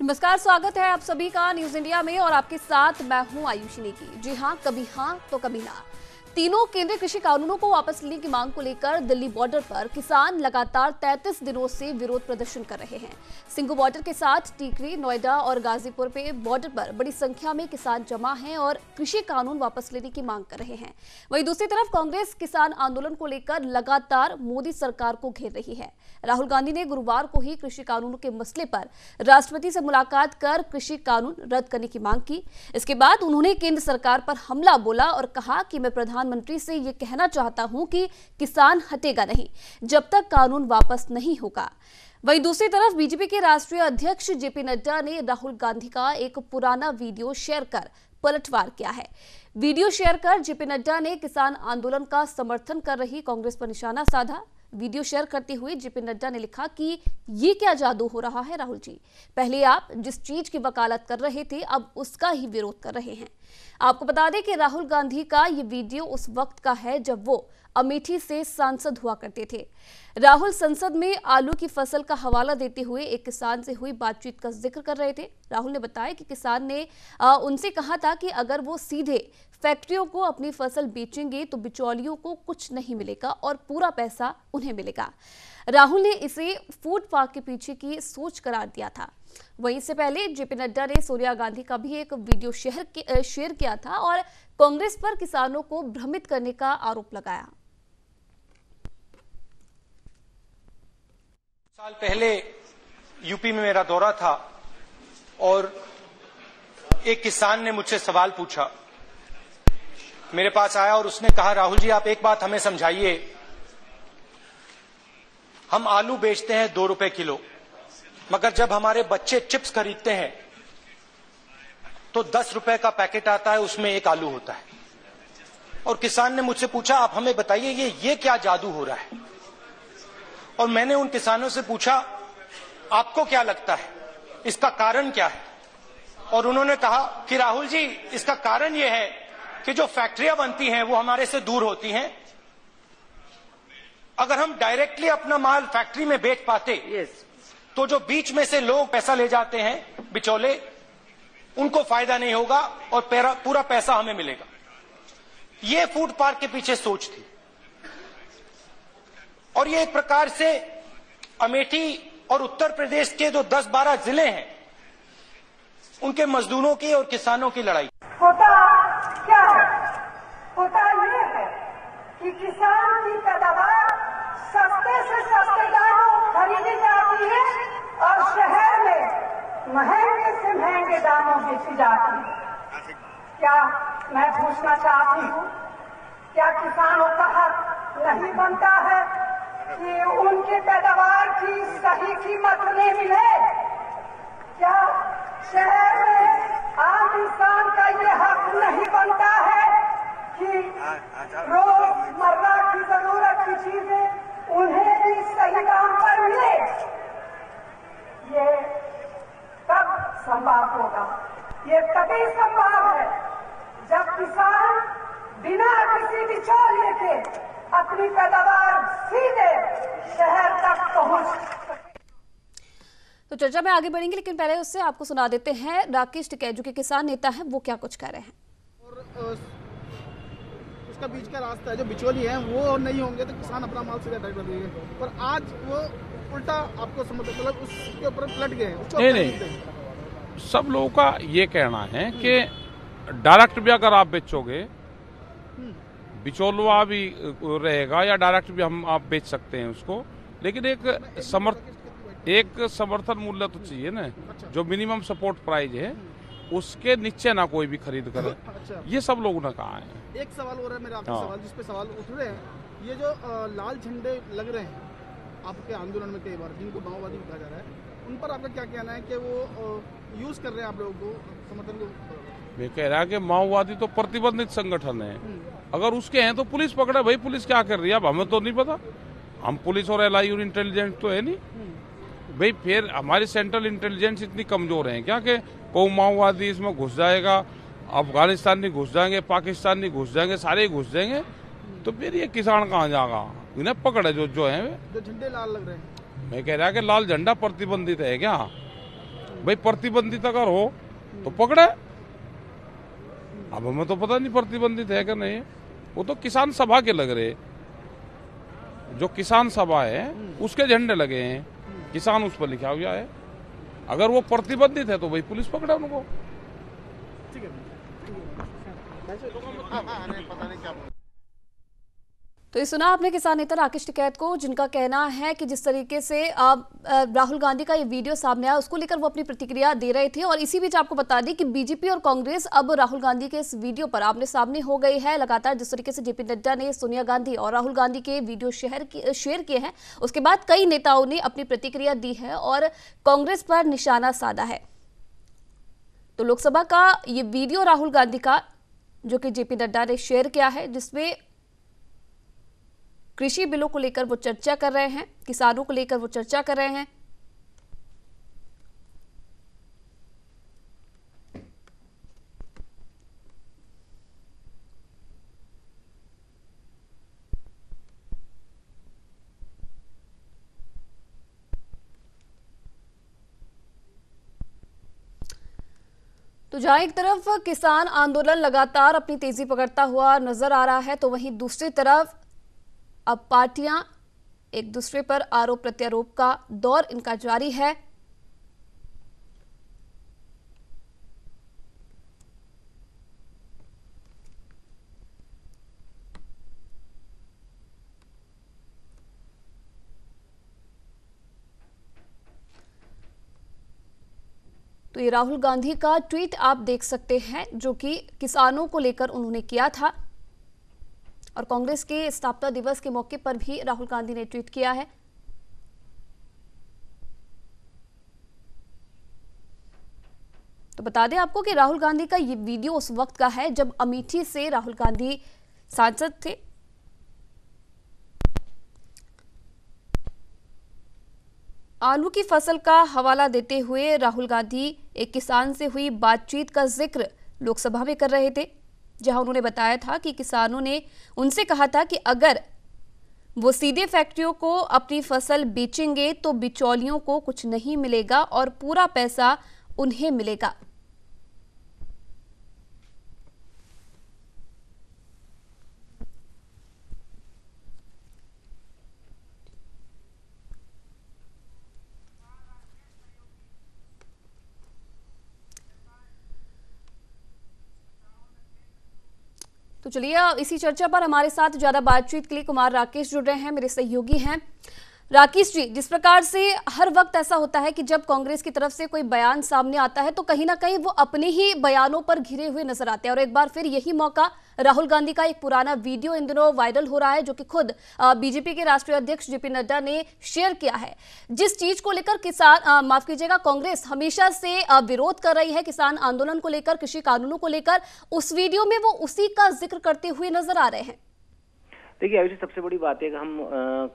नमस्कार, स्वागत है आप सभी का न्यूज इंडिया में और आपके साथ मैं हूं आयुषी नेगी। जी हां, कभी हां तो कभी ना। तीनों केंद्रीय कृषि कानूनों को वापस लेने की मांग को लेकर दिल्ली बॉर्डर पर किसान लगातार 33 दिनों से विरोध प्रदर्शन कर रहे हैं। सिंघू बॉर्डर के साथ टीकरी, नोएडा और गाजीपुर पे बॉर्डर पर बड़ी संख्या में किसान जमा हैं और कृषि कानून वापस लेने की मांग कर रहे हैं। वहीं दूसरी तरफ कांग्रेस किसान आंदोलन को लेकर लगातार मोदी सरकार को घेर रही है। राहुल गांधी ने गुरुवार को ही कृषि कानूनों के मसले पर राष्ट्रपति से मुलाकात कर कृषि कानून रद्द करने की मांग की। इसके बाद उन्होंने केंद्र सरकार पर हमला बोला और कहा कि मैं प्रधानमंत्री से ये कहना चाहता हूं कि किसान हटेगा नहीं जब तक कानून वापस नहीं होगा। वहीं दूसरी तरफ बीजेपी के राष्ट्रीय अध्यक्ष जेपी नड्डा ने राहुल गांधी का एक पुराना वीडियो शेयर कर पलटवार किया है। वीडियो शेयर कर जेपी नड्डा ने किसान आंदोलन का समर्थन कर रही कांग्रेस पर निशाना साधा। वीडियो शेयर करते हुए जेपी नड्डा ने लिखा कि ये क्या जादू हो रहा है राहुल जी, पहले आप जिस चीज की वकालत कर रहे थे अब उसका ही विरोध कर रहे हैं। आपको बता दें कि राहुल गांधी का ये वीडियो उस वक्त का है जब वो अमेठी से सांसद हुआ करते थे। राहुल संसद में आलू की फसल का हवाला देते हुए एक किसान से हुई बातचीत का जिक्र कर रहे थे। राहुल ने बताया कि किसान ने उनसे कहा था कि अगर वो सीधे फैक्ट्रियों को अपनी फसल बेचेंगे तो बिचौलियों को कुछ नहीं मिलेगा और पूरा पैसा उन्हें मिलेगा। राहुल ने इसे फूड पार्क के पीछे की सोच करार दिया था। वहीं इससे पहले जेपी नड्डा ने सोनिया गांधी का भी एक वीडियो शेयर किया था और कांग्रेस पर किसानों को भ्रमित करने का आरोप लगाया। साल पहले यूपी में मेरा दौरा था और एक किसान ने मुझसे सवाल पूछा, मेरे पास आया और उसने कहा, राहुल जी आप एक बात हमें समझाइए, हम आलू बेचते हैं 2 रुपए किलो, मगर जब हमारे बच्चे चिप्स खरीदते हैं तो 10 रुपए का पैकेट आता है, उसमें 1 आलू होता है। और किसान ने मुझसे पूछा, आप हमें बताइए ये क्या जादू हो रहा है। और मैंने उन किसानों से पूछा, आपको क्या लगता है इसका कारण क्या है। और उन्होंने कहा कि राहुल जी इसका कारण यह है कि जो फैक्ट्रियां बनती हैं वो हमारे से दूर होती हैं। अगर हम डायरेक्टली अपना माल फैक्ट्री में बेच पाते तो जो बीच में से लोग पैसा ले जाते हैं बिचौले, उनको फायदा नहीं होगा और पूरा पैसा हमें मिलेगा। ये फूड पार्क के पीछे सोच थी। और ये एक प्रकार से अमेठी और उत्तर प्रदेश के जो 10-12 जिले हैं उनके मजदूरों की और किसानों की लड़ाई। होता क्या है? होता ये है कि किसान की पैदावार सस्ते से सस्ते दामों खरीदी जाती है और शहर में महंगे से महंगे दामों बेची जाती है। क्या मैं पूछना चाहती हूँ, क्या किसानों का हक नहीं बनता है कि उनके पैदावार की सही कीमत उन्हें मिले? क्या शहर में आम इंसान का ये हक नहीं बनता है कि रोजमर्रा की जरूरत की चीजें उन्हें भी सही दाम पर मिले? ये कब संभव होगा? ये तभी संभव है जब किसान बिना किसी बिचौलिए के अपनी पैदावार सीधे शहर तक पहुंच। तो चर्चा में आगे बढ़ेंगे, लेकिन पहले उससे आपको सुना देते हैं राकेश टिकैत जो कि किसान नेता है वो क्या कुछ कह रहे हैं। और उसका बीच का रास्ता है, जो बिचौली है वो नहीं होंगे तो किसान अपना माल सीधा डायरेक्ट कर देंगे। और आज वो उल्टा आपको समझ मतलब उसके ऊपर पलट गए हैं। नहीं, सब लोगों का ये कहना है कि डायरेक्ट भी अगर आप बेचोगे, बिचौलवा भी रहेगा या डायरेक्ट भी आप बेच सकते हैं उसको, लेकिन एक समर्थन मूल्य तो चाहिए ना, जो मिनिमम सपोर्ट प्राइस है उसके नीचे ना कोई भी खरीद करे। अच्छा। ये सब लोगों ने कहा है। एक सवाल हो रहा है मेरा आपसे सवाल, जिसपे सवाल उठ रहे हैं, ये जो लाल झंडे लग रहे हैं आपके आंदोलन में कई बार, जिनको माओवादी कहा जा रहा है, उन पर आपका क्या कहना है कि वो यूज कर रहे हैं आप लोगों को समर्थन को? मैं कह रहा कि माओवादी तो प्रतिबंधित संगठन है, अगर उसके हैं तो पुलिस पकड़े। भाई पुलिस क्या कर रही है अब हमें तो नहीं पता, हम पुलिस और एलआई और इंटेलिजेंस तो है नहीं भाई। फिर हमारी सेंट्रल इंटेलिजेंस इतनी कमजोर है क्या कि कोई माओवादी इसमें घुस जाएगा, अफगानिस्तानी घुस जाएंगे, पाकिस्तानी घुस जाएंगे, सारे घुस जाएंगे, तो फिर ये किसान कहाँ जाएगा? इन्हें पकड़े जो है। जो झंडे लाल लग रहे हैं, मैं कह रहा कि लाल झंडा प्रतिबंधित है क्या? भाई प्रतिबंधित अगर हो तो पकड़े। अब हमें तो पता नहीं प्रतिबंधित है कि नहीं। वो तो किसान सभा के लग रहे, जो किसान सभा है उसके झंडे लगे हैं, किसान उस पर लिखा हुआ है। अगर वो प्रतिबंधित है तो भाई पुलिस पकड़े उनको। ठीक है। पता नहीं क्या। तो ये सुना आपने किसान नेता राकेश टिकैत को, जिनका कहना है कि जिस तरीके से राहुल गांधी का ये वीडियो सामने आया उसको लेकर वो अपनी प्रतिक्रिया दे रहे थे। और इसी बीच आपको बता दें कि बीजेपी और कांग्रेस अब राहुल गांधी के इस वीडियो पर आमने सामने हो गई है। लगातार जिस तरीके से जेपी नड्डा ने सोनिया गांधी और राहुल गांधी के वीडियो शेयर किए हैं, उसके बाद कई नेताओं ने अपनी प्रतिक्रिया दी है और कांग्रेस पर निशाना साधा है। तो लोकसभा का ये वीडियो राहुल गांधी का, जो कि जेपी नड्डा ने शेयर किया है, जिसमें कृषि बिलों को लेकर वो चर्चा कर रहे हैं, किसानों को लेकर वो चर्चा कर रहे हैं। तो जहां एक तरफ किसान आंदोलन लगातार अपनी तेजी पकड़ता हुआ नजर आ रहा है, तो वहीं दूसरी तरफ अब पार्टियां एक दूसरे पर आरोप प्रत्यारोप का दौर इनका जारी है। तो ये राहुल गांधी का ट्वीट आप देख सकते हैं, जो कि किसानों को लेकर उन्होंने किया था। और कांग्रेस के स्थापना दिवस के मौके पर भी राहुल गांधी ने ट्वीट किया है। तो बता दें आपको कि राहुल गांधी का ये वीडियो उस वक्त का है जब अमेठी से राहुल गांधी सांसद थे। आलू की फसल का हवाला देते हुए राहुल गांधी एक किसान से हुई बातचीत का जिक्र लोकसभा में कर रहे थे, जहां उन्होंने बताया था कि किसानों ने उनसे कहा था कि अगर वो सीधे फैक्ट्रियों को अपनी फसल बेचेंगे तो बिचौलियों को कुछ नहीं मिलेगा और पूरा पैसा उन्हें मिलेगा। तो चलिए इसी चर्चा पर हमारे साथ ज्यादा बातचीत के लिए कुमार राकेश जुड़ रहे हैं, मेरे सहयोगी हैं। राकेश जी, जिस प्रकार से हर वक्त ऐसा होता है कि जब कांग्रेस की तरफ से कोई बयान सामने आता है तो कहीं ना कहीं वो अपने ही बयानों पर घिरे हुए नजर आते हैं, और एक बार फिर यही मौका राहुल गांधी का एक पुराना वीडियो इन दिनों वायरल हो रहा है, जो कि खुद बीजेपी के राष्ट्रीय अध्यक्ष जेपी नड्डा ने शेयर किया है। जिस चीज को लेकर किसान माफ कीजिएगा कांग्रेस हमेशा से विरोध कर रही है, किसान आंदोलन को लेकर, कृषि कानूनों को लेकर, उस वीडियो में वो उसी का जिक्र करते हुए नजर आ रहे हैं। देखिए अभी सबसे बड़ी बात है कि हम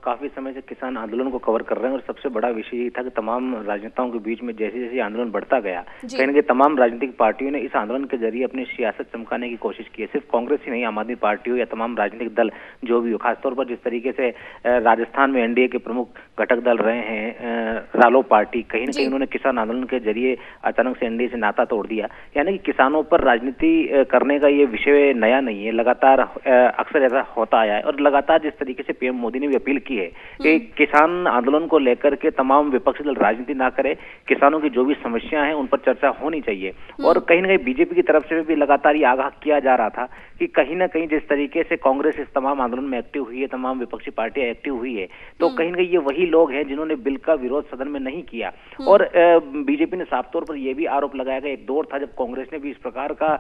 काफी समय से किसान आंदोलन को कवर कर रहे हैं, और सबसे बड़ा विषय ये था कि तमाम राजनेताओं के बीच में जैसे जैसे आंदोलन बढ़ता गया, कहीं ना कहीं तमाम राजनीतिक पार्टियों ने इस आंदोलन के जरिए अपनी सियासत चमकाने की कोशिश की है। सिर्फ कांग्रेस ही नहीं, आम आदमी पार्टी हो या तमाम राजनीतिक दल जो भी हो, खासतौर पर जिस तरीके से राजस्थान में एनडीए के प्रमुख घटक दल रहे हैं रालो पार्टी, कहीं ना कहीं उन्होंने किसान आंदोलन के जरिए अचानक से एनडीए से नाता तोड़ दिया। यानी कि किसानों पर राजनीति करने का ये विषय नया नहीं है, लगातार अक्सर ऐसा होता आया है। और लगातार जिस तरीके से पीएम मोदी ने भी अपील की है कि किसान आंदोलन को लेकर के तमाम विपक्षी दल राजनीति ना करे, किसानों की जो भी समस्या है उन पर चर्चा होनी चाहिए। और कहीं ना कहीं बीजेपी की तरफ से भी लगातार ये आगाह किया जा रहा था कि कहीं ना कहीं जिस तरीके से कांग्रेस इस तमाम आंदोलन में एक्टिव हुई है, तमाम विपक्षी पार्टियां एक्टिव हुई है, तो कहीं ना कहीं ये वही लोग हैं जिन्होंने बिल का विरोध सदन में नहीं किया। और बीजेपी ने साफ तौर पर यह भी आरोप लगाया कि एक दौर था जब कांग्रेस ने भी इस प्रकार का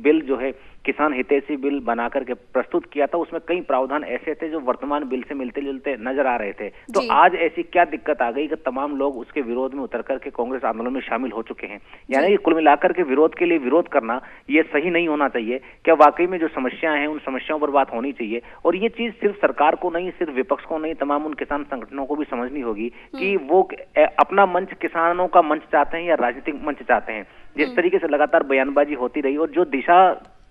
बिल जो है किसान हितैषी बिल बना करके प्रस्तुत किया था, उसमें कई प्रावधान ऐसे थे जो वर्तमान बिल से मिलते जुलते नजर आ रहे थे। तो आज ऐसी क्या दिक्कत आ गई कि तमाम लोग उसके विरोध में उतर करके कांग्रेस आंदोलन में शामिल हो चुके हैं। यानी कि कुल मिलाकर के विरोध के लिए विरोध करना ये सही नहीं होना चाहिए। क्या वाकई में जो समस्याएं हैं उन समस्याओं पर बात होनी चाहिए, और ये चीज सिर्फ सरकार को नहीं, सिर्फ विपक्ष को नहीं, तमाम उन किसान संगठनों को भी समझनी होगी कि वो अपना मंच किसानों का मंच चाहते हैं या राजनीतिक मंच चाहते हैं। जिस तरीके से लगातार बयानबाजी होती रही और जो दिशा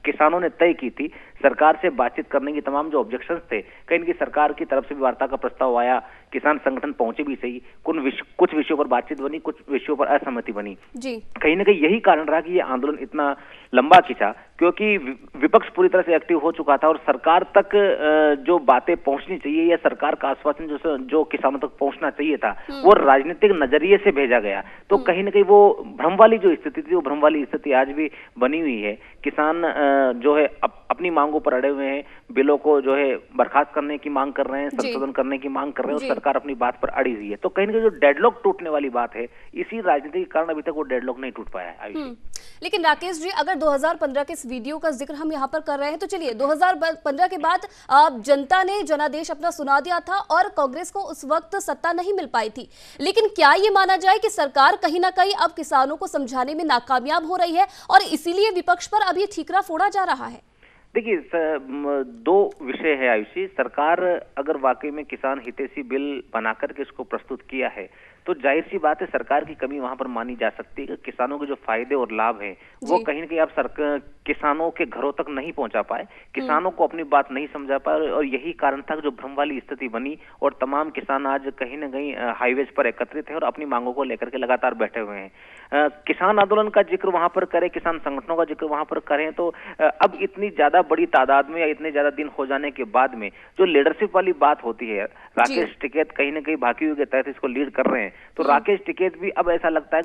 किसानों ने तय की थी, सरकार से बातचीत करने की तमाम जो ऑब्जेक्शंस थे, कहीं न कहीं सरकार की तरफ से भी वार्ता का प्रस्ताव आया, किसान संगठन पहुंचे भी सही, कुछ विषयों पर बातचीत बनी, कुछ विषयों पर असहमति बनी जी। कहीं न कहीं यही कारण रहा कि ये आंदोलन इतना लंबा खिंचा, क्योंकि विपक्ष पूरी तरह से एक्टिव हो चुका था और सरकार तक जो बातें पहुंचनी चाहिए या सरकार का आश्वासन जो किसानों तक पहुंचना चाहिए था वो राजनीतिक नजरिए से भेजा गया। तो कहीं न कहीं वो भ्रम वाली जो स्थिति थी, वो भ्रम वाली स्थिति आज भी बनी हुई है। किसान जो है अपनी मांगों पर अड़े हुए हैं, बिलों को जो है बर्खास्त करने की मांग कर रहे हैं, संशोधन करने की मांग कर रहे हैं और सरकार अपनी बात पर अड़ी हुई है। तो कहीं न कहीं जो डेडलॉक टूटने वाली बात है, इसी राजनीति के कारण अभी तक वो डेडलॉक नहीं टूट पाया है। लेकिन राकेश जी, अगर 2015 के इस वीडियो का जिक्र हम यहाँ पर कर रहे हैं तो चलिए 2015 के बाद जनता ने जनादेश अपना सुना दिया था और कांग्रेस को उस वक्त सत्ता नहीं मिल पाई थी, लेकिन क्या ये माना जाए कि सरकार कहीं ना कहीं अब किसानों को समझाने में नाकामयाब हो रही है और इसीलिए विपक्ष पर अब ये ठीकरा फोड़ा जा रहा है? देखिए, दो विषय है आयुषी। सरकार अगर वाकई में किसान हितैषी बिल बनाकर के इसको प्रस्तुत किया है तो जाहिर सी बात है सरकार की कमी वहां पर मानी जा सकती है कि किसानों के जो फायदे और लाभ हैं वो कहीं न कहीं अब किसानों के घरों तक नहीं पहुंचा पाए, किसानों को अपनी बात नहीं समझा पाए और यही कारण था जो भ्रम वाली स्थिति बनी और तमाम किसान आज कहीं न कहीं हाईवेज पर एकत्रित है और अपनी मांगों को लेकर के लगातार बैठे हुए हैं। किसान आंदोलन का जिक्र वहां पर करें, किसान संगठनों का जिक्र वहां पर करें तो अब इतनी ज्यादा बड़ी तादाद में या इतने ज्यादा दिन हो जाने के बाद में जो लीडरशिप वाली बात होती है, राकेश टिकैत कहीं न कहीं भाकियू के तहत इसको लीड कर रहे हैं, तो राकेश टिकैत भी अब ऐसा लगता है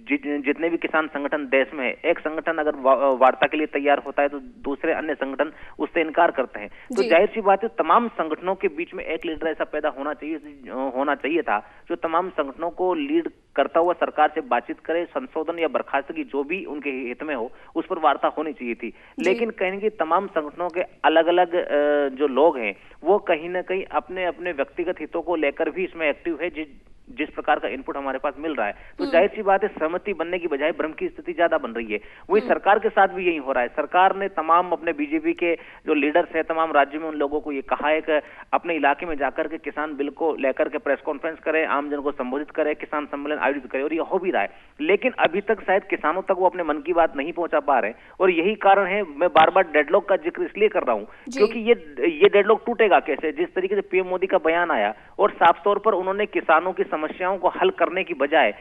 कि जितने भी किसान संगठन देश में है, एक संगठन अगर वार्ता के लिए तैयार होता है तो दूसरे अन्य संगठन उससे इनकार करते हैं। तो जाहिर सी बात है तमाम संगठनों के बीच में एक लीडर ऐसा पैदा होना चाहिए था जो तमाम संगठनों को लीड करता हुआ सरकार से बातचीत करे, संशोधन या बर्खास्तगी जो भी उनके हित में हो उस पर वार्ता होनी चाहिए थी। लेकिन कहीं न कहीं तमाम संगठनों के अलग अलग जो लोग हैं वो कहीं ना कहीं अपने अपने व्यक्तिगत हितों को लेकर भी इसमें एक्टिव है। जिस प्रकार का इनपुट हमारे पास मिल रहा है तो जाहिर सी बात है सहमति बनने की बजाय भ्रम की स्थिति ज्यादा बन रही है। वही सरकार के साथ भी यही हो रहा है। सरकार ने तमाम अपने बीजेपी के जो लीडर्स है तमाम राज्यों में उन लोगों को ये कहा है कि अपने इलाके में जाकर के किसान बिल को लेकर के प्रेस कॉन्फ्रेंस करे, आम जन को संबोधित करे, किसान सम्मेलन आयोजित करे और ये हो भी रहा है। लेकिन अभी तक शायद किसानों तक वो अपने मन की बात नहीं पहुंचा पा रहे और यही कारण है। मैं बार बार डेडलॉक का जिक्र इसलिए कर रहा हूं क्योंकि ये डेडलॉक टूटेगा कैसे? जिस तरीके से पीएम मोदी का बयान आया और साफ तौर पर उन्होंने किसानों की समस्याओं को हल करने की बजाय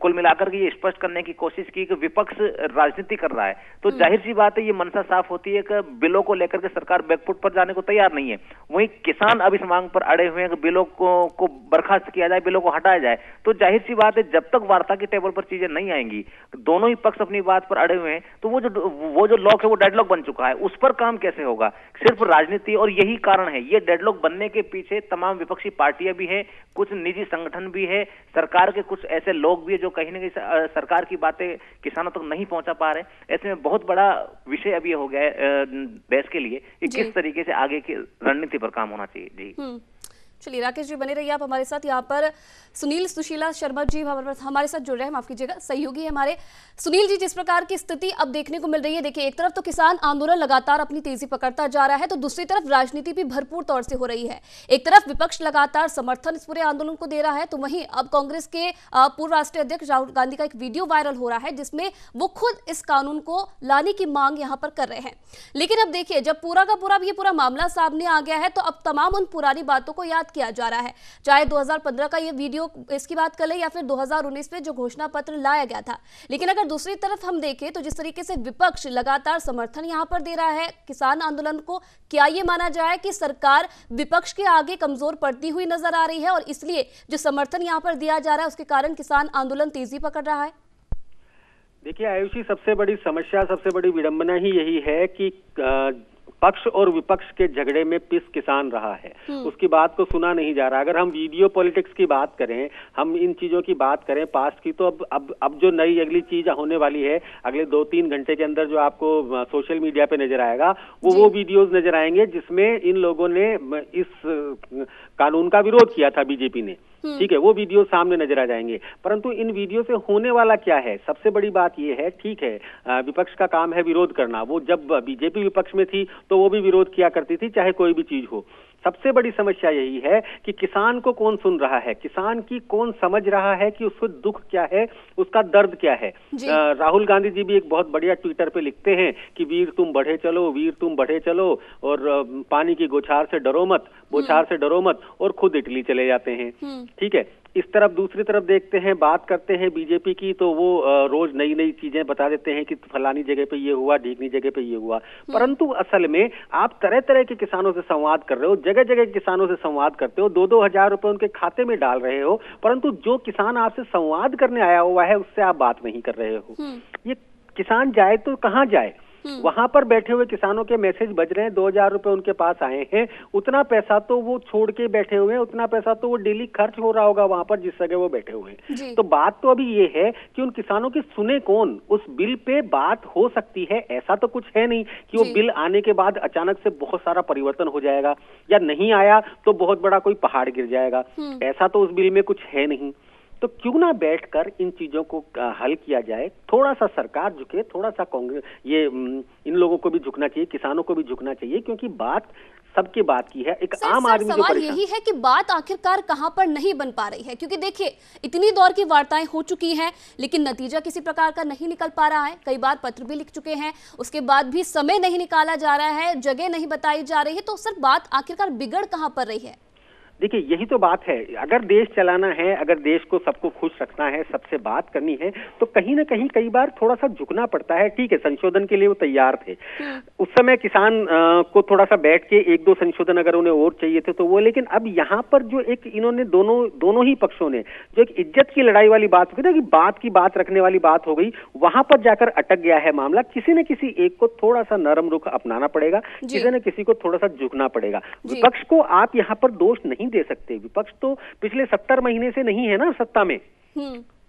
कुल मिलाकर के ये स्पष्ट करने की कोशिश की कि विपक्ष राजनीति कर रहा है, तो जाहिर सी बात है ये मनसा साफ होती है कि बिलों को लेकर के सरकार बैकफुट पर जाने को तैयार नहीं है। वहीं किसान अब इस मांग पर अड़े हुए हैं कि बिलों को बर्खास्त किया जाए, बिलों को हटाया जाए। तो जाहिर सी बात है जब तक वार्ता की टेबल पर चीजें नहीं आएंगी, दोनों ही पक्ष अपनी बात पर अड़े हुए हैं, तो वो जो लॉक है वो डेडलॉक बन चुका है, उस पर काम कैसे होगा? सिर्फ राजनीति। और यही कारण है ये डेडलॉक बनने के पीछे तमाम विपक्षी पार्टियां भी है, कुछ निजी संगठन भी है, सरकार के कुछ ऐसे लोग भी है जो कहीं ना कहीं सरकार की बातें किसानों तक नहीं पहुंचा पा रहे। ऐसे में बहुत बड़ा विषय अभी हो गया है देश के लिए कि किस तरीके से आगे की रणनीति पर काम होना चाहिए। जी चलिए राकेश जी बने रहिए आप हमारे साथ। यहाँ पर सुनील सुशीला शर्मा जी हमारे साथ जुड़ रहे हैं, माफ कीजिएगा, सहयोगी है हमारे। सुनील जी, जिस प्रकार की स्थिति अब देखने को मिल रही है, देखिए एक तरफ तो किसान आंदोलन लगातार अपनी तेजी पकड़ता जा रहा है तो दूसरी तरफ राजनीति भी भरपूर तौर से हो रही है। एक तरफ विपक्ष लगातार समर्थन इस पूरे आंदोलन को दे रहा है तो वहीं अब कांग्रेस के पूर्व राष्ट्रीय अध्यक्ष राहुल गांधी का एक वीडियो वायरल हो रहा है जिसमें वो खुद इस कानून को लाने की मांग यहाँ पर कर रहे हैं। लेकिन अब देखिए जब पूरा का पूरा ये पूरा मामला सामने आ गया है तो अब तमाम उन पुरानी बातों को याद किया जा रहा है, चाहे 2015 का ये वीडियो इसकी बात कर ले या फिर 2019 में जो घोषणा पत्र लाया गया था। लेकिन अगर दूसरी तरफ हम देखें तो जिस तरीके से विपक्ष लगातार समर्थन यहां पर दे रहा है किसान आंदोलन को, क्या ये माना जाए कि सरकार विपक्ष के आगे कमजोर पड़ती हुई नजर आ रही है और इसलिए जो समर्थन यहां पर दिया जा रहा है उसके कारण किसान आंदोलन तेजी पकड़ रहा है? देखिए आयुषी, सबसे बड़ी समस्या, सबसे बड़ी विडंबना ही यही है कि पक्ष और विपक्ष के झगड़े में पिस किसान रहा है, उसकी बात को सुना नहीं जा रहा। अगर हम वीडियो पॉलिटिक्स की बात करें, हम इन चीजों की बात करें पास्ट की, तो अब जो नई अगली चीज होने वाली है अगले 2-3 घंटे के अंदर जो आपको सोशल मीडिया पे नजर आएगा वो वीडियोस नजर आएंगे जिसमें इन लोगों ने इस कानून का विरोध किया था, बीजेपी ने, ठीक है, वो वीडियो सामने नजर आ जाएंगे। परंतु इन वीडियो से होने वाला क्या है? सबसे बड़ी बात ये है, ठीक है विपक्ष का काम है विरोध करना, वो जब बीजेपी विपक्ष में थी तो वो भी विरोध किया करती थी चाहे कोई भी चीज हो। सबसे बड़ी समस्या यही है कि किसान को कौन सुन रहा है, किसान की कौन समझ रहा है कि उसको दुख क्या है, उसका दर्द क्या है। राहुल गांधी जी भी एक बहुत बढ़िया ट्विटर पे लिखते हैं कि वीर तुम बढ़े चलो, वीर तुम बढ़े चलो, और पानी की बौछार से डरो मत, और खुद इटली चले जाते हैं। ठीक है, इस तरफ दूसरी तरफ देखते हैं, बात करते हैं बीजेपी की, तो वो रोज नई नई चीजें बता देते हैं कि फलानी जगह पे ये हुआ, ढीकनी जगह पे ये हुआ, परंतु असल में आप तरह तरह के किसानों से संवाद कर रहे हो, जगह जगह किसानों से संवाद करते हो, 2-2 हजार रुपए उनके खाते में डाल रहे हो, परंतु जो किसान आपसे संवाद करने आया हुआ है उससे आप बात नहीं कर रहे हो। ये किसान जाए तो कहाँ जाए? वहां पर बैठे हुए किसानों के मैसेज बज रहे हैं, 2000 रुपए उनके पास आए हैं, उतना पैसा तो वो छोड़ के बैठे हुए हैं, उतना पैसा तो वो डेली खर्च हो रहा होगा वहां पर जिस जगह वो बैठे हुए हैं। तो बात तो अभी ये है कि उन किसानों की सुने कौन? उस बिल पे बात हो सकती है, ऐसा तो कुछ है नहीं कि वो बिल आने के बाद अचानक से बहुत सारा परिवर्तन हो जाएगा, या नहीं आया तो बहुत बड़ा कोई पहाड़ गिर जाएगा, ऐसा तो उस बिल में कुछ है नहीं। तो क्यों ना बैठकर इन चीजों को हल किया जाए, थोड़ा सा सरकार झुके, थोड़ा सा कांग्रेस, ये इन लोगों को भी झुकना चाहिए, किसानों को भी झुकना चाहिए, क्योंकि बात सबकी बात की है। एक आम आदमी जो सवाल यही है कि बात आखिरकार कहां पर नहीं बन पा रही है, क्योंकि देखिए इतनी दौर की वार्ताएं हो चुकी हैं लेकिन नतीजा किसी प्रकार का नहीं निकल पा रहा है। कई बार पत्र भी लिख चुके हैं, उसके बाद भी समय नहीं निकाला जा रहा है, जगह नहीं बताई जा रही है, तो सर बात आखिरकार बिगड़ कहां पर रही है? देखिए यही तो बात है, अगर देश चलाना है, अगर देश को सबको खुश रखना है, सबसे बात करनी है, तो कहीं ना कहीं कई बार थोड़ा सा झुकना पड़ता है। ठीक है, संशोधन के लिए वो तैयार थे, उस समय किसान को थोड़ा सा बैठ के 1-2 संशोधन अगर उन्हें और चाहिए थे तो वो, लेकिन अब यहाँ पर जो एक इन्होंने दोनों ही पक्षों ने जो एक इज्जत की लड़ाई वाली बात हुई ना, कि बात की बात रखने वाली बात हो गई, वहां पर जाकर अटक गया है मामला। किसी न किसी एक को थोड़ा सा नरम रुख अपनाना पड़ेगा, किसी न किसी को थोड़ा सा झुकना पड़ेगा। विपक्ष को आप यहाँ पर दोष नहीं दे सकते, विपक्ष तो पिछले 70 महीने से नहीं है ना सत्ता में।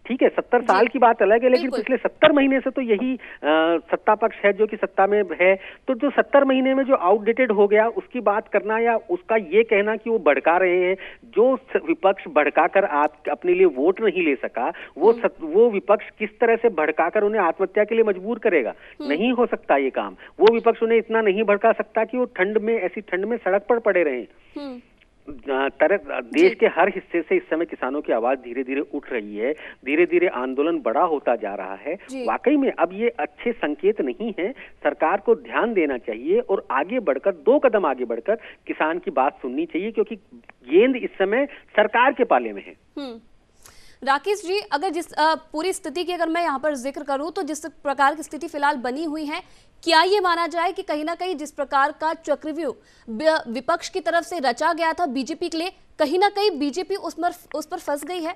ठीक है, 70 साल की बात अलग है, लेकिन पिछले 70 महीने से तो यही सत्ता पक्ष है जो कि सत्ता में है। तो जो 70 महीने में जो आउटडेटेड हो गया उसकी बात करना, या उसका ये कहना कि वो भड़का रहे हैं, जो विपक्ष भड़काकर आप अपने लिए वोट नहीं ले सका, वो विपक्ष किस तरह से भड़काकर उन्हें आत्महत्या के लिए मजबूर करेगा? नहीं हो सकता ये काम। वो विपक्ष उन्हें इतना नहीं भड़का सकता कि वो ठंड में, ऐसी ठंड में सड़क पर पड़े रहें। देश के हर हिस्से से इस समय किसानों की आवाज धीरे धीरे उठ रही है, धीरे धीरे आंदोलन बड़ा होता जा रहा है। वाकई में अब ये अच्छे संकेत नहीं है, सरकार को ध्यान देना चाहिए और आगे बढ़कर 2 कदम आगे बढ़कर किसान की बात सुननी चाहिए, क्योंकि गेंद इस समय सरकार के पाले में है। राकेश जी, अगर जिस पूरी स्थिति की अगर मैं यहाँ पर जिक्र करूँ तो जिस प्रकार की स्थिति फिलहाल बनी हुई है, क्या ये माना जाए कि कहीं ना कहीं जिस प्रकार का चक्रव्यूह विपक्ष की तरफ से रचा गया था बीजेपी के लिए, कहीं ना कहीं बीजेपी उस पर फंस गई है?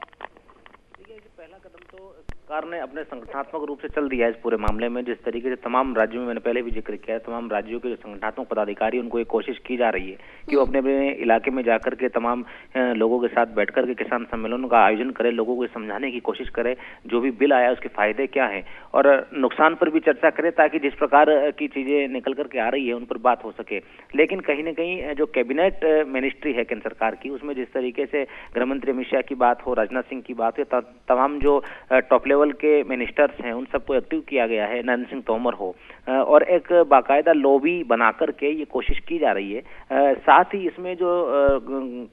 पहला कदम तो सरकार ने अपने संगठनात्मक रूप से चल दिया है इस पूरे मामले में। जिस तरीके से तमाम राज्यों में, मैंने पहले भी जिक्र किया है, तमाम राज्यों के जो संगठनात्मक पदाधिकारी, उनको एक कोशिश की जा रही है कि वो अपने अपने इलाके में जाकर के तमाम लोगों के साथ बैठकर के किसान सम्मेलनों का आयोजन करे, लोगों को समझाने की कोशिश करे जो भी बिल आया उसके फायदे क्या हैं और नुकसान पर भी चर्चा करे, ताकि जिस प्रकार की चीजें निकल करके आ रही है उन पर बात हो सके। लेकिन कहीं ना कहीं जो कैबिनेट मिनिस्ट्री है केंद्र सरकार की, उसमें जिस तरीके से गृह मंत्री अमित शाह की बात हो, राजनाथ सिंह की बात हो, तमाम जो टॉप लेवल के मिनिस्टर्स हैं उन सबको एक्टिव किया गया है, नरेंद्र सिंह तोमर हो, और एक बाकायदा लॉबी बना करके ये कोशिश की जा रही है। साथ ही इसमें जो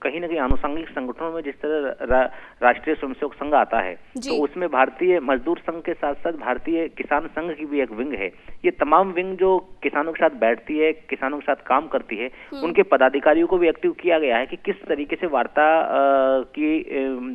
कहीं ना कहीं आनुषंगिक संगठनों में जिस तरह राष्ट्रीय स्वयंसेवक संघ आता है, तो उसमें भारतीय मजदूर संघ के साथ साथ भारतीय किसान संघ की भी एक विंग है। ये तमाम विंग जो किसानों के साथ बैठती है, किसानों के साथ काम करती है, उनके पदाधिकारियों को भी एक्टिव किया गया है कि किस तरीके से वार्ता की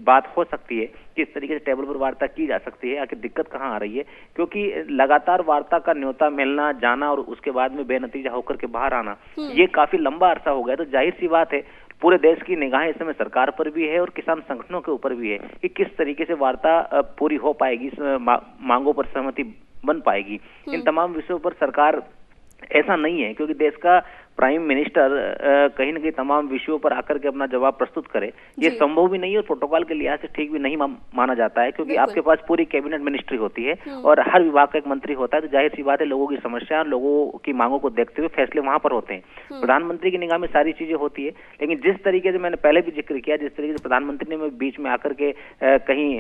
बात हो सकती है, किस तरीके से टेबल पर वार्ता की जा सकती है, आखिर दिक्कत कहाँ आ रही है। क्योंकि लगातार वार्ता का न्योता मिलना जाना और उसके बाद में बेनतीजा होकर के बाहर आना, ये काफी लंबा अरसा हो गया। तो जाहिर सी बात है पूरे देश की निगाहें इस समय सरकार पर भी है और किसान संगठनों के ऊपर भी है कि किस तरीके से वार्ता पूरी हो पाएगी, मांगों पर सहमति बन पाएगी। इन तमाम विषयों पर सरकार, ऐसा नहीं है क्योंकि देश का प्राइम मिनिस्टर कहीं न कहीं तमाम विषयों पर आकर के अपना जवाब प्रस्तुत करे, ये संभव भी नहीं है और प्रोटोकॉल के लिहाज से ठीक भी नहीं माना जाता है, क्योंकि आपके पास पूरी कैबिनेट मिनिस्ट्री होती है और हर विभाग का एक मंत्री होता है। तो जाहिर सी बात है लोगों की समस्या, लोगों की मांगों को देखते हुए फैसले वहां पर होते हैं। प्रधानमंत्री की निगाह में सारी चीजें होती है, लेकिन जिस तरीके से मैंने पहले भी जिक्र किया, जिस तरीके से प्रधानमंत्री ने बीच में आकर के कहीं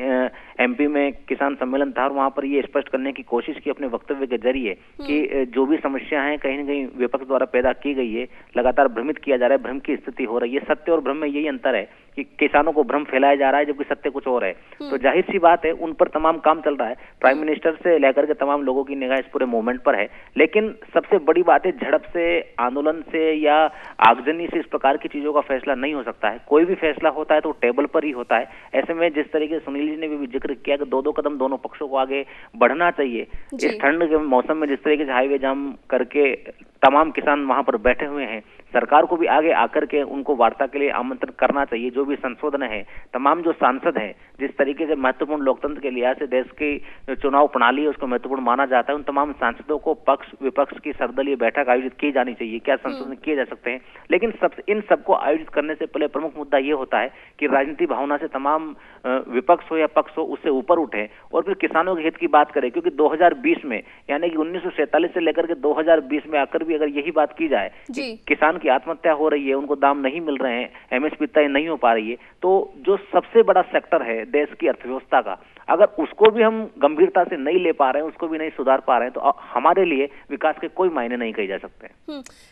एमपी में किसान सम्मेलन था और वहां पर ये स्पष्ट करने की कोशिश की अपने वक्तव्य के जरिए कि जो भी समस्या है कहीं न कहीं विपक्ष द्वारा पैदा की गई गई है, लगातार भ्रमित किया जा रहा है, भ्रम की स्थिति हो रही है। सत्य और भ्रम में यही अंतर है कि किसानों को भ्रम फैलाया जा रहा है जबकि सत्य कुछ और है। तो जाहिर सी बात है उन पर तमाम काम चल रहा है, प्राइम मिनिस्टर से लेकर के तमाम लोगों की निगाह इस पूरे मूवमेंट पर है। लेकिन सबसे बड़ी बात है, झड़प से, आंदोलन से या आगजनी से इस प्रकार की चीजों का फैसला नहीं हो सकता है। कोई भी फैसला होता है तो टेबल पर ही होता है। ऐसे में जिस तरीके से सुनील जी ने भी जिक्र किया कि 2-2 कदम दोनों पक्षों को आगे बढ़ना चाहिए। इस ठंड के मौसम में जिस तरीके से हाईवे जाम करके तमाम किसान वहां पर बैठे हुए हैं, सरकार को भी आगे आकर के उनको वार्ता के लिए आमंत्रण करना चाहिए। जो भी संशोधन है, तमाम जो सांसद हैं, जिस तरीके से महत्वपूर्ण लोकतंत्र के लिहाज से देश की चुनाव प्रणाली है उसको महत्वपूर्ण माना जाता है, उन तमाम सांसदों को पक्ष विपक्ष की सर्वदलीय बैठक आयोजित की जानी चाहिए। क्या संशोधन किए जा सकते हैं, लेकिन इन सबको आयोजित करने से पहले प्रमुख मुद्दा ये होता है कि राजनीति भावना से तमाम विपक्ष हो या पक्ष हो उससे ऊपर उठे और फिर किसानों के हित की बात करें। क्योंकि 2020 में यानी कि 1947 से लेकर के 2020 में आकर भी अगर यही बात की जाए कि किसान की आत्महत्या हो रही है, उनको दाम नहीं मिल रहे हैं, एमएसपी तय नहीं हो पा रही है, तो जो सबसे बड़ा सेक्टर है देश की अर्थव्यवस्था का, अगर उसको भी हम गंभीरता से नहीं ले पा रहे हैं, उसको भी नहीं सुधार पा रहे हैं, तो हमारे लिए विकास के कोई मायने नहीं कहे जा सकते।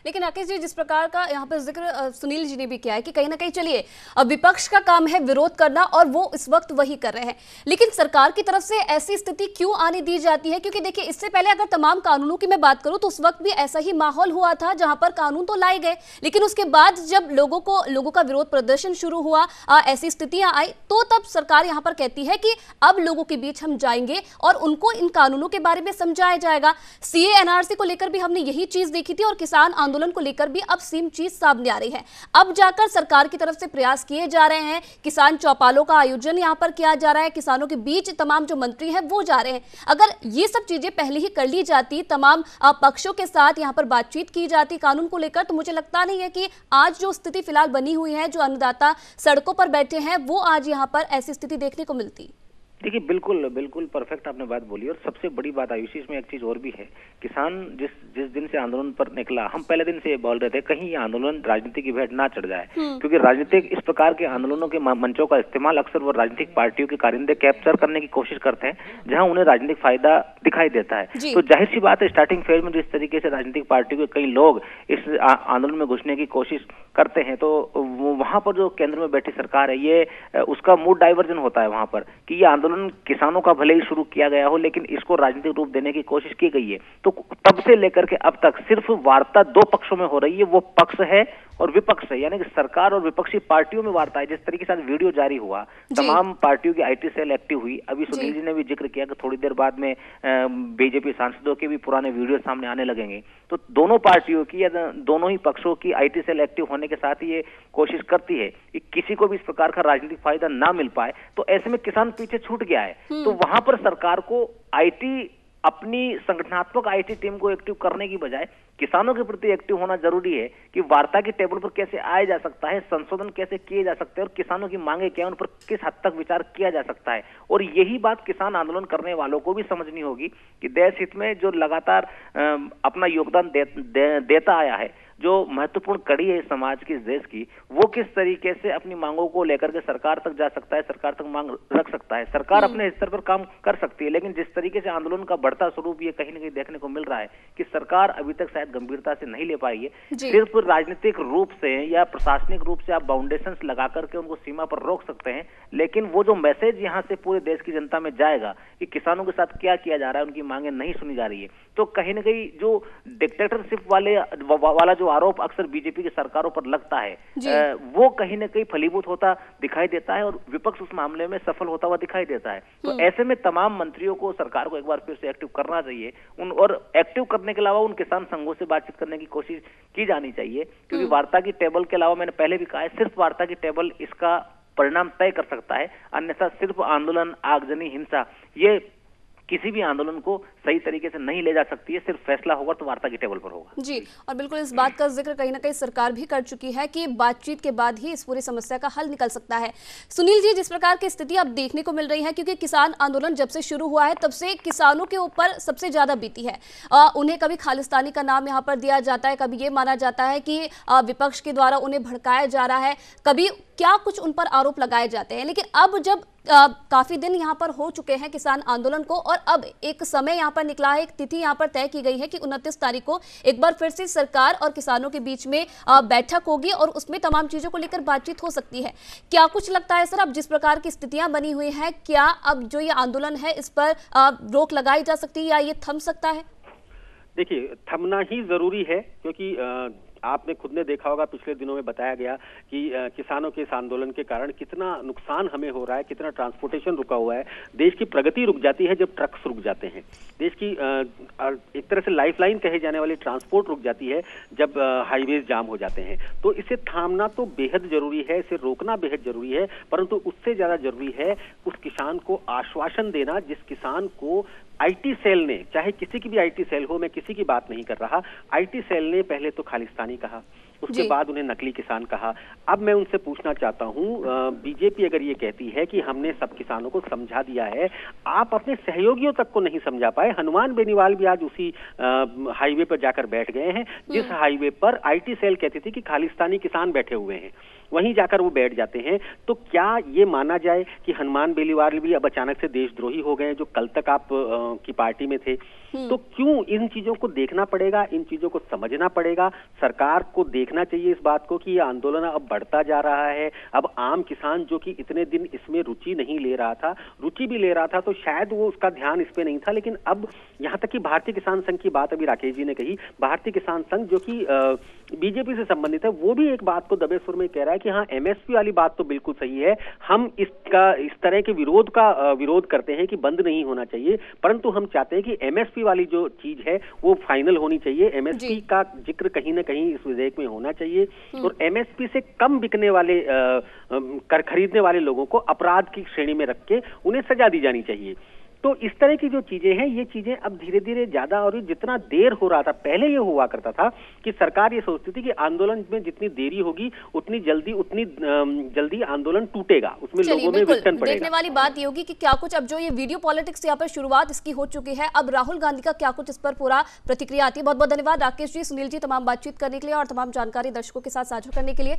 लेकिन राकेश जी, जिस प्रकार का यहाँ पर जिक्र सुनील जी ने भी किया है कि कहीं ना कहीं चलिए अब विपक्ष का काम है विरोध करना और वो इस वक्त वही कर रहे हैं, लेकिन सरकार की तरफ से ऐसी स्थिति क्यों आने दी जाती है? क्योंकि देखिए इससे पहले अगर तमाम कानूनों की मैं बात करूं तो उस वक्त भी ऐसा ही माहौल हुआ था जहां पर कानून तो लाए गए, लेकिन उसके बाद जब लोगों का विरोध प्रदर्शन शुरू हुआ, ऐसी स्थितियां आई, तो तब सरकार यहां पर कहती है कि अब लोगों के बीच हम जाएंगे और उनको इन कानूनों के बारे में समझाया जाएगा। सीए एनआरसी को लेकर भी हमने यही चीज देखी थी और किसान आंदोलन को लेकर भी अब सेम चीज सामने आ रही है। अब जाकर सरकार की तरफ से प्रयास किए जा रहे हैं, किसान चौपालों का आयोजन यहां पर किया जा रहा है, किसानों के बीच तमाम जो मंत्री हैं वो जा रहे हैं। अगर ये सब चीजें पहले ही कर ली जाती, तमाम पक्षों के साथ यहां पर बातचीत की जाती कानून को लेकर, तो मुझे लगता नहीं है कि आज जो स्थिति फिलहाल बनी हुई है, जो अन्नदाता सड़कों पर बैठे हैं, वो आज यहां पर ऐसी स्थिति देखने को मिलती। देखिए बिल्कुल परफेक्ट आपने बात बोली। और सबसे बड़ी बात आयुषी इसमें एक चीज और भी है, किसान जिस दिन से आंदोलन पर निकला, हम पहले दिन से बोल रहे थे कहीं ये आंदोलन राजनीति की भेंट ना चढ़ जाए, क्योंकि राजनीतिक इस प्रकार के आंदोलनों के मंचों का इस्तेमाल अक्सर वो राजनीतिक पार्टियों के कारिंदे कैप्चर करने की कोशिश करते हैं जहां उन्हें राजनीतिक फायदा दिखाई देता है। तो जाहिर सी बात है स्टार्टिंग फेज में जिस तरीके से राजनीतिक पार्टियों के कई लोग इस आंदोलन में घुसने की कोशिश करते हैं, तो वहां पर जो केंद्र में बैठी सरकार है, ये उसका मूड डाइवर्जन होता है वहां पर कि ये आंदोलन किसानों का भले ही शुरू किया गया हो लेकिन इसको राजनीतिक रूप देने की कोशिश की गई है। तो तब से लेकर के अब तक सिर्फ वार्ता 2 पक्षों में हो रही है, वो पक्ष है और विपक्ष है, यानी कि सरकार और विपक्षी पार्टियों में वार्ता है। जिस तरीके से वीडियो जारी हुआ, तमाम पार्टियों की आईटी सेल एक्टिव हुई। अभी सुनील जी ने भी जिक्र किया कि थोड़ी देर बाद में बीजेपी सांसदों के भी पुराने वीडियो सामने आने लगेंगे। तो दोनों पार्टियों की या दोनों ही पक्षों की आईटी सेल एक्टिव होने के साथ ही ये कोशिश करती है कि किसी को भी इस प्रकार का राजनीतिक फायदा ना मिल पाए। तो ऐसे में किसान पीछे छूट गया है, तो वहां पर सरकार को आईटी अपनी संगठनात्मक आईटी टीम को एक्टिव करने की बजाय किसानों के प्रति एक्टिव होना जरूरी है कि वार्ता की टेबल पर कैसे आया जा सकता है, संशोधन कैसे किए जा सकते हैं और किसानों की मांगे क्या है, उन पर किस हद तक विचार किया जा सकता है। और यही बात किसान आंदोलन करने वालों को भी समझनी होगी कि देश हित में जो लगातार अपना योगदान देता आया है, जो महत्वपूर्ण कड़ी है समाज की, देश की, वो किस तरीके से अपनी मांगों को लेकर के सरकार तक जा सकता है, सरकार तक मांग रख सकता है। सरकार अपने स्तर पर काम कर सकती है, लेकिन जिस तरीके से आंदोलन का बढ़ता स्वरूप ये कहीं ना कहीं देखने को मिल रहा है कि सरकार अभी तक शायद गंभीरता से नहीं ले पाई है। सिर्फ राजनीतिक रूप से या प्रशासनिक रूप से आप बाउंडेशंस लगा करके उनको सीमा पर रोक सकते हैं, लेकिन वो जो मैसेज यहाँ से पूरे देश की जनता में जाएगा कि किसानों के साथ क्या किया जा रहा है, उनकी मांगे नहीं सुनी जा रही है, तो कहीं ना कहीं जो डिक्टेटरशिप वाला जो आरोप अक्सर बीजेपी की सरकारों पर लगता है, वो कहीं ना कहीं फलीभूत होता दिखाई देता है और विपक्ष उस मामले में सफल होता हुआ दिखाई देता है। तो ऐसे में तमाम मंत्रियों को, सरकार को एक बार फिर से एक्टिव करना चाहिए, और एक्टिव करने के अलावा उन किसान संघों से बातचीत करने की कोशिश की जानी चाहिए, क्योंकि वार्ता की टेबल के अलावा, मैंने पहले भी कहा है, सिर्फ वार्ता की टेबल इसका परिणाम तय कर सकता है, अन्यथा सिर्फ आंदोलन, आगजनी, हिंसा, ये किसी भी आंदोलन को सही तरीके से नहीं ले जा सकती है। सिर्फ फैसला होगा तो वार्ता की टेबल पर होगा। जी, और बिल्कुल इस बात का जिक्र कहीं ना कहीं सरकार भी कर चुकी है कि बातचीत के बाद ही इस पूरी समस्या का हल निकल सकता है। सुनील जी, जिस प्रकार की स्थिति अब देखने को मिल रही है, क्योंकि किसान आंदोलन जब से शुरू हुआ है तब से किसानों के ऊपर सबसे ज्यादा बीती है। उन्हें कभी खालिस्तानी का नाम यहाँ पर दिया जाता है, कभी ये माना जाता है कि विपक्ष के द्वारा उन्हें भड़काया जा रहा है, कभी क्या कुछ उन पर आरोप लगाए जाते हैं। लेकिन अब जब काफी दिन यहाँ पर हो चुके हैं किसान आंदोलन को, और अब एक समय यहाँ पर निकला है, एक तिथि यहाँ पर तय की गई है कि 29 तारीख को एक बार फिर से सरकार और किसानों के बीच में बैठक होगी और उसमें तमाम चीजों को लेकर बातचीत हो सकती है। क्या कुछ लगता है सर, अब जिस प्रकार की स्थितियां बनी हुई हैं, क्या अब जो ये आंदोलन है इस पर रोक लगाई जा सकती है या ये थम सकता है? देखिए, थमना ही जरूरी है, क्योंकि आपने खुद ने देखा होगा, पिछले दिनों में बताया गया कि किसानों के इस आंदोलन के कारण कितना नुकसान हमें हो रहा है, कितना ट्रांसपोर्टेशन रुका हुआ है। देश की प्रगति रुक जाती है जब ट्रक्स रुक जाते हैं। देश की एक तरह से लाइफलाइन कहे जाने वाली ट्रांसपोर्ट रुक जाती है जब हाईवेज जाम हो जाते हैं। तो इसे थामना तो बेहद जरूरी है, इसे रोकना बेहद जरूरी है, परंतु उससे ज्यादा जरूरी है उस किसान को आश्वासन देना, जिस किसान को आईटी सेल ने, चाहे किसी की भी आईटी सेल हो, मैं किसी की बात नहीं कर रहा, आईटी सेल ने पहले तो खालिस्तानी कहा, उसके बाद उन्हें नकली किसान कहा। अब मैं उनसे पूछना चाहता हूं, बीजेपी अगर ये कहती है कि हमने सब किसानों को समझा दिया है, आप अपने सहयोगियों तक को नहीं समझा पाए। हनुमान बेनीवाल भी आज उसी हाईवे पर जाकर बैठ गए हैं जिस हाईवे पर आईटी सेल कहती थी कि खालिस्तानी किसान बैठे हुए हैं, वहीं जाकर वो बैठ जाते हैं। तो क्या ये माना जाए कि हनुमान बेनीवाल भी अब अचानक से देशद्रोही हो गए जो कल तक आप की पार्टी में थे? तो क्यों इन चीजों को देखना पड़ेगा, इन चीजों को समझना पड़ेगा। सरकार को देखना चाहिए इस बात को कि ये आंदोलन अब बढ़ता जा रहा है। अब आम किसान जो कि इतने दिन इसमें रुचि नहीं ले रहा था, रुचि भी ले रहा था तो शायद वो उसका ध्यान इस पे नहीं था, लेकिन अब यहाँ तक कि भारतीय किसान संघ की बात अभी राकेश जी ने कही, भारतीय किसान संघ जो कि बीजेपी से संबंधित है, वो भी एक बात को दबे सुर में कह रहा है कि हाँ, एमएसपी वाली बात तो बिल्कुल सही है, हम इस तरह के विरोध करते हैं कि बंद नहीं होना चाहिए, परंतु हम चाहते हैं कि एमएसपी वाली जो चीज है वो फाइनल होनी चाहिए। एमएसपी का जिक्र कहीं ना कहीं इस विधेयक में होना चाहिए और एमएसपी से कम बिकने वाले खरीदने वाले लोगों को अपराध की श्रेणी में रख के उन्हें सजा दी जानी चाहिए। तो इस तरह की जो चीजें हैं, ये चीजें अब धीरे धीरे ज्यादा, और जितना देर हो रहा था, पहले ये हुआ करता था कि सरकार ये सोचती थी कि आंदोलन में जितनी देरी होगी उतनी जल्दी आंदोलन टूटेगा, उसमें लोगों में विघटन पड़ेगा। देखने वाली बात ये होगी कि क्या कुछ अब जो ये वीडियो पॉलिटिक्स यहाँ पर शुरुआत इसकी हो चुकी है, अब राहुल गांधी का क्या कुछ इस पर पूरा प्रतिक्रिया आती है। बहुत बहुत धन्यवाद राकेश जी, सुनील जी, तमाम बातचीत करने के लिए और तमाम जानकारी दर्शकों के साथ साझा करने के लिए।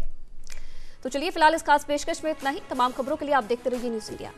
तो चलिए फिलहाल इस खास पेशकश में इतना ही। तमाम खबरों के लिए आप देखते रहिए न्यूज़ इंडिया।